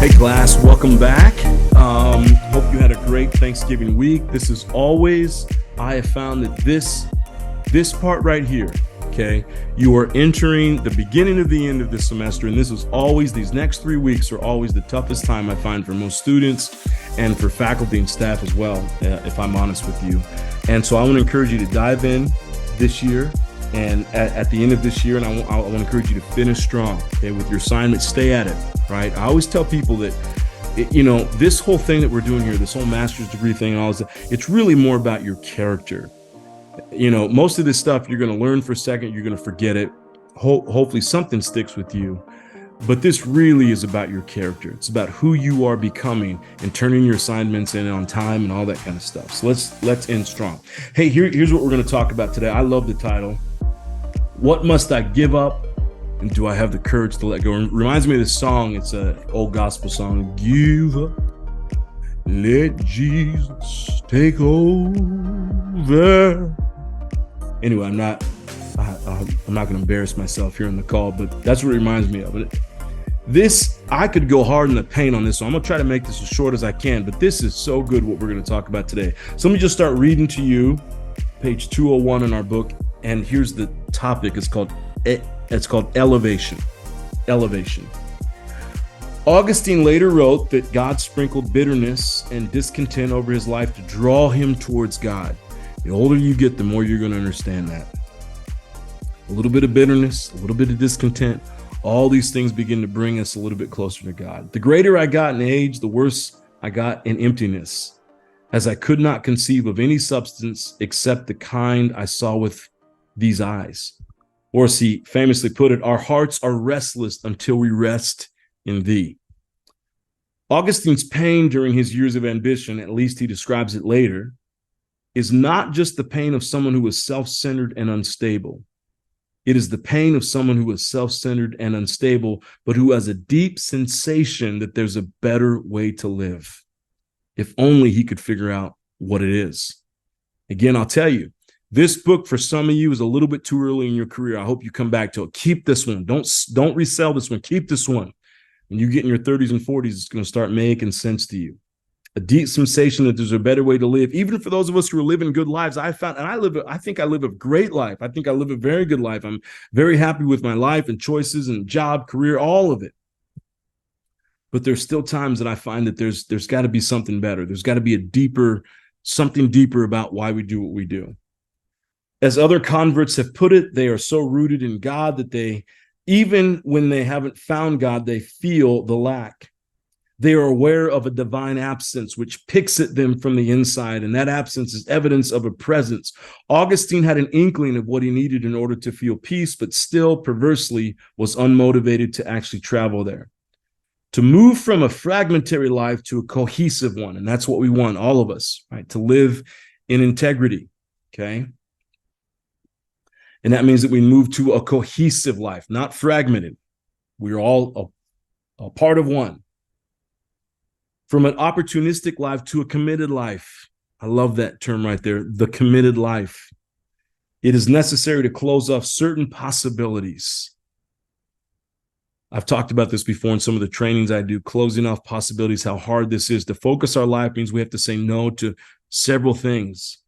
Hey class, welcome back. Hope you had a great Thanksgiving week. This is always, I have found that this part right here, okay, you are entering the beginning of the end of this semester, and this is always, these next 3 weeks are always the toughest time I find for most students and for faculty and staff as well, if I'm honest with you. And so I want to encourage you to dive in this year and at the end of this year, and I want to encourage you to finish strong, okay, with your assignment. Stay at it, right? I always tell people that, this whole thing that we're doing here, this whole master's degree thing and all this, it's really more about your character. Most of this stuff you're going to learn for a second, you're going to forget it. Hopefully something sticks with you. But this really is about your character. It's about who you are becoming and turning your assignments in on time and all that kind of stuff. So let's end strong. Hey, here's what we're going to talk about today. I love the title. What must I give up? And do I have the courage to let go? It reminds me of this song. It's an old gospel song. Give up. Let Jesus take over. Anyway, I'm not going to embarrass myself here on the call, but that's what it reminds me of. I could go hard in the paint on this, so I'm going to try to make this as short as I can, but this is so good what we're going to talk about today. So let me just start reading to you, page 201 in our book, and here's the topic. It's called elevation. Elevation. Augustine later wrote that God sprinkled bitterness and discontent over his life to draw him towards God. The older you get, the more you're going to understand that. A little bit of bitterness, a little bit of discontent, all these things begin to bring us a little bit closer to God. The greater I got in age, the worse I got in emptiness, as I could not conceive of any substance except the kind I saw with these eyes. Or as he famously put it, our hearts are restless until we rest in thee. Augustine's pain during his years of ambition, at least he describes it later, is not just the pain of someone who is self-centered and unstable. It is the pain of someone who is self-centered and unstable, but who has a deep sensation that there's a better way to live. If only he could figure out what it is. Again, I'll tell you, this book for some of you is a little bit too early in your career. I hope you come back to it. Keep this one. Don't resell this one. Keep this one. When you get in your 30s and 40s, it's going to start making sense to you. A deep sensation that there's a better way to live. Even for those of us who are living good lives, I found, and I think I live a great life. I think I live a very good life. I'm very happy with my life and choices and job, career, all of it. But there's still times that I find that there's got to be something better. There's got to be something deeper about why we do what we do. As other converts have put it, they are so rooted in God that even when they haven't found God, they feel the lack. They are aware of a divine absence which picks at them from the inside, and that absence is evidence of a presence. Augustine had an inkling of what he needed in order to feel peace, but still perversely was unmotivated to actually travel there. To move from a fragmentary life to a cohesive one, and that's what we want, all of us, right? To live in integrity, okay? And that means that we move to a cohesive life, not fragmented. We're all a part of one. From an opportunistic life to a committed life. I love that term right there, the committed life. It is necessary to close off certain possibilities. I've talked about this before in some of the trainings I do, closing off possibilities, how hard this is. To focus our life means we have to say no to several things.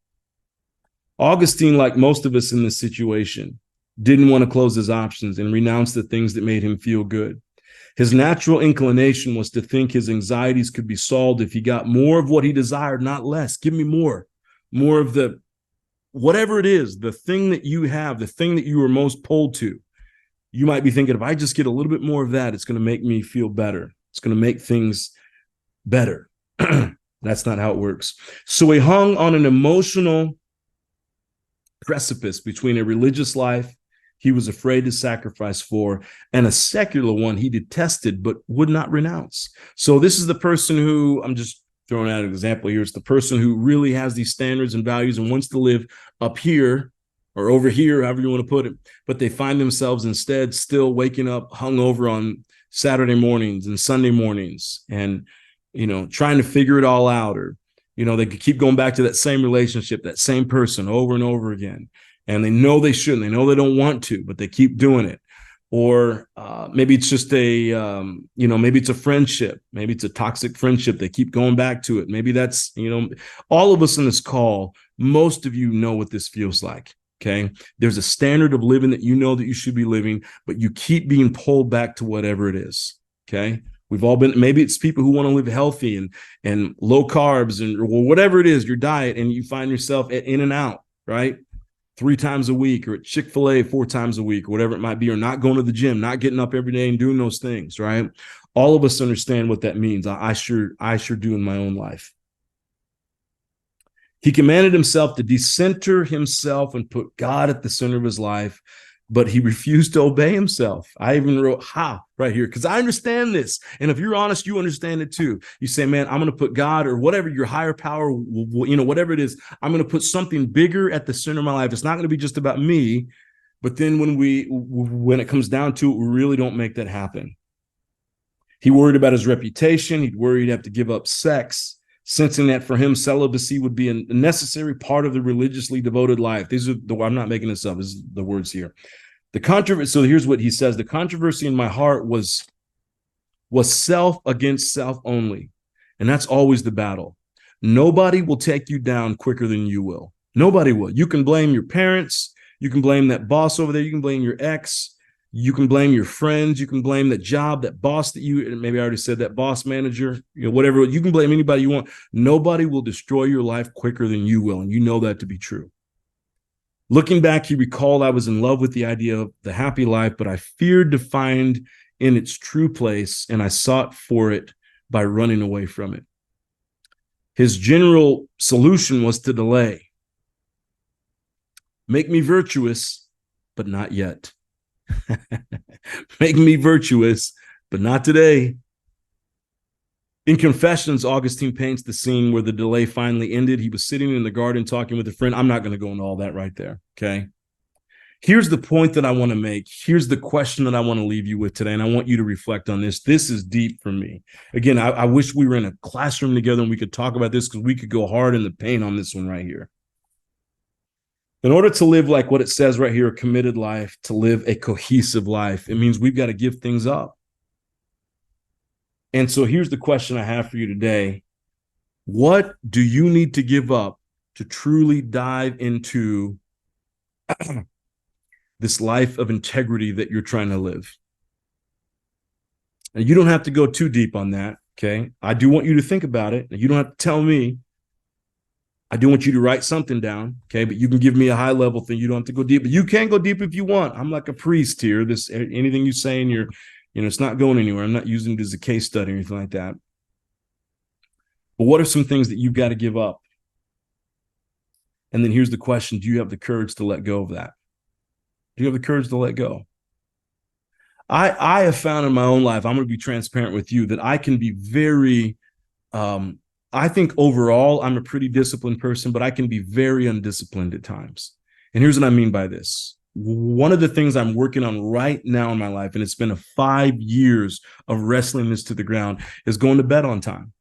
Augustine, like most of us in this situation, didn't want to close his options and renounce the things that made him feel good. His natural inclination was to think his anxieties could be solved if he got more of what he desired, not less. Give me more of the, whatever it is, the thing that you have, the thing that you are most pulled to. You might be thinking, if I just get a little bit more of that, it's going to make me feel better. It's going to make things better. That's not how it works. So he hung on an emotional precipice between a religious life he was afraid to sacrifice for, and a secular one he detested but would not renounce. So this is the person who, I'm just throwing out an example here, it's the person who really has these standards and values and wants to live up here or over here, however you want to put it, but they find themselves instead still waking up hungover on Saturday mornings and Sunday mornings and, trying to figure it all out, or, they could keep going back to that same relationship, that same person over and over again. And they know they shouldn't. They know they don't want to, but they keep doing it. or maybe it's just a maybe it's a friendship, maybe it's a toxic friendship, they keep going back to it. Maybe that's, all of us in this call, most of you know what this feels like. Okay, there's a standard of living that you know that you should be living, but you keep being pulled back to whatever it is. Okay, we've all been, maybe it's people who want to live healthy and low carbs and or whatever it is, your diet, and you find yourself at In-N-Out, right? 3 times a week, or at Chick-fil-A 4 times a week, or whatever it might be, or not going to the gym, not getting up every day and doing those things, right? All of us understand what that means. I sure do in my own life. He commanded himself to decenter himself and put God at the center of his life, but he refused to obey himself. I even wrote right here, because I understand this. And if you're honest, you understand it too. You say, man, I'm going to put God or whatever, your higher power, whatever it is, I'm going to put something bigger at the center of my life. It's not going to be just about me. But then when it comes down to it, we really don't make that happen. He worried about his reputation. He'd worried he'd have to give up sex, sensing that for him, celibacy would be a necessary part of the religiously devoted life. These are I'm not making this up. This is the words here. The controversy. So here's what he says: the controversy in my heart was self against self only, and that's always the battle. Nobody will take you down quicker than you will. Nobody will. You can blame your parents. You can blame that boss over there. You can blame your ex. You can blame your friends. You can blame that job, that boss that maybe I already said, that boss, manager, whatever. You can blame anybody you want. Nobody will destroy your life quicker than you will. And you know that to be true. Looking back, he recalled, I was in love with the idea of the happy life, but I feared to find in its true place, and I sought for it by running away from it. His general solution was to delay. Make me virtuous, but not yet. Make me virtuous, but not today. In Confessions, Augustine paints the scene where the delay finally ended. He was sitting in the garden talking with a friend. I'm not going to go into all that right there, okay? Here's the point that I want to make. Here's the question that I want to leave you with today, and I want you to reflect on this. This is deep for me. Again, I wish we were in a classroom together and we could talk about this, because we could go hard in the paint on this one right here. In order to live like what it says right here, a committed life, to live a cohesive life, it means we've got to give things up. And so here's the question I have for you today. What do you need to give up to truly dive into this life of integrity that you're trying to live? And you don't have to go too deep on that, okay? I do want you to think about it. You don't have to tell me. I do want you to write something down, okay? But you can give me a high level thing. You don't have to go deep, but you can go deep if you want. I'm like a priest here. Anything you say in your, it's not going anywhere. I'm not using it as a case study or anything like that. But what are some things that you've got to give up? And then here's the question: do you have the courage to let go of that? Do you have the courage to let go? I have found in my own life, I'm going to be transparent with you, that I can be very, I think overall, I'm a pretty disciplined person, but I can be very undisciplined at times. And here's what I mean by this. One of the things I'm working on right now in my life, and it's been 5 years of wrestling this to the ground, is going to bed on time.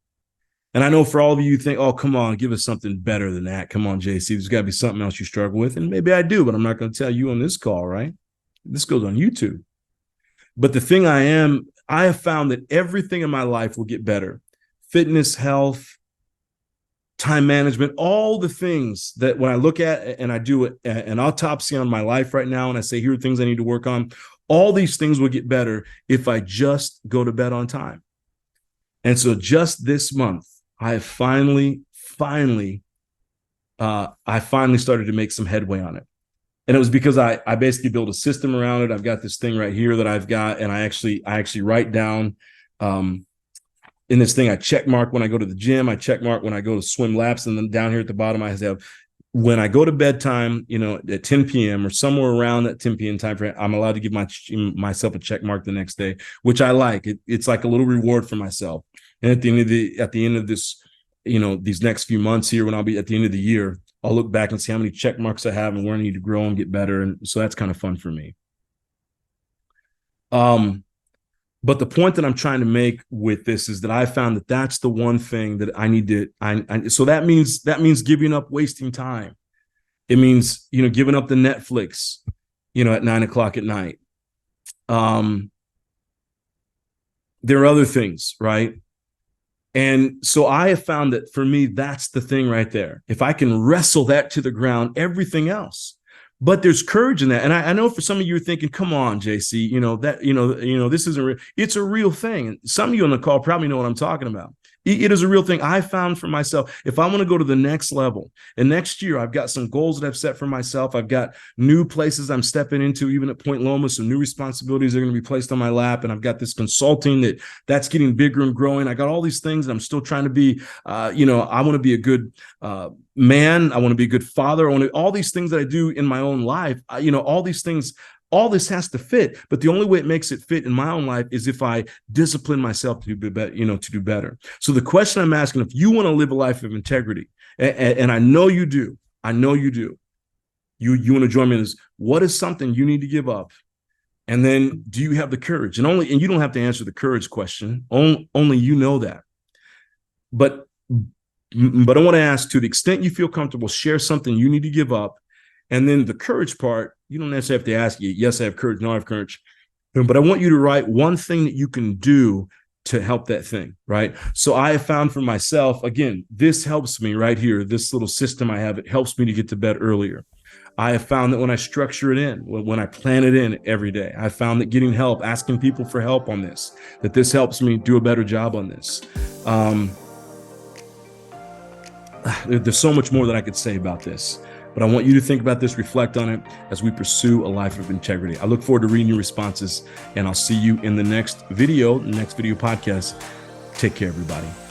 And I know for all of you think, oh, come on, give us something better than that. Come on, JC, there's got to be something else you struggle with. And maybe I do, but I'm not going to tell you on this call, right? This goes on YouTube. But the thing I have found that everything in my life will get better. Fitness, health, time management, all the things that when I look at and I do an autopsy on my life right now and I say, here are things I need to work on, all these things will get better if I just go to bed on time. And so just this month, I have finally started to make some headway on it. And it was because I basically built a system around it. I've got this thing right here that I've got, and I actually write down in this thing, I check mark when I go to the gym, I check mark when I go to swim laps, and then down here at the bottom, I have when I go to bedtime, at 10 p.m. or somewhere around that 10 p.m. time frame, I'm allowed to give myself a check mark the next day, which I like. It's like a little reward for myself. And at the end of this, these next few months here, when I'll be at the end of the year, I'll look back and see how many check marks I have and where I need to grow and get better. And so that's kind of fun for me. But the point that I'm trying to make with this is that I found that that's the one thing that I need to, so that means giving up wasting time. It means, giving up the Netflix, at 9 o'clock at night. There are other things, right? And so I have found that for me, that's the thing right there. If I can wrestle that to the ground, everything else. But there's courage in that. And I know for some of you are thinking, come on, JC, this isn't real. It's a real thing. Some of you on the call probably know what I'm talking about. It is a real thing. I found for myself, if I want to go to the next level, and next year I've got some goals that I've set for myself. I've got new places I'm stepping into, even at Point Loma. Some new responsibilities are going to be placed on my lap. And I've got this consulting that's getting bigger and growing. I got all these things that I'm still trying to be, I want to be a good man. I want to be a good father. All these things that I do in my own life, all these things. All this has to fit, but the only way it makes it fit in my own life is if I discipline myself to do better, to do better. So the question I'm asking, if you want to live a life of integrity, and I know you do, you want to join me in this, what is something you need to give up? And then do you have the courage? And you don't have to answer the courage question. Only you know that. But I want to ask, to the extent you feel comfortable, share something you need to give up. And then the courage part, you don't necessarily have to ask you, yes, I have courage, no, I have courage. But I want you to write one thing that you can do to help that thing, right? So I have found for myself, again, this helps me right here, this little system I have, it helps me to get to bed earlier. I have found that when I structure it in, when I plan it in every day, I found that getting help, asking people for help on this, that this helps me do a better job on this. There's so much more that I could say about this. But I want you to think about this, reflect on it as we pursue a life of integrity. I look forward to reading your responses, and I'll see you in the next video podcast. Take care, everybody.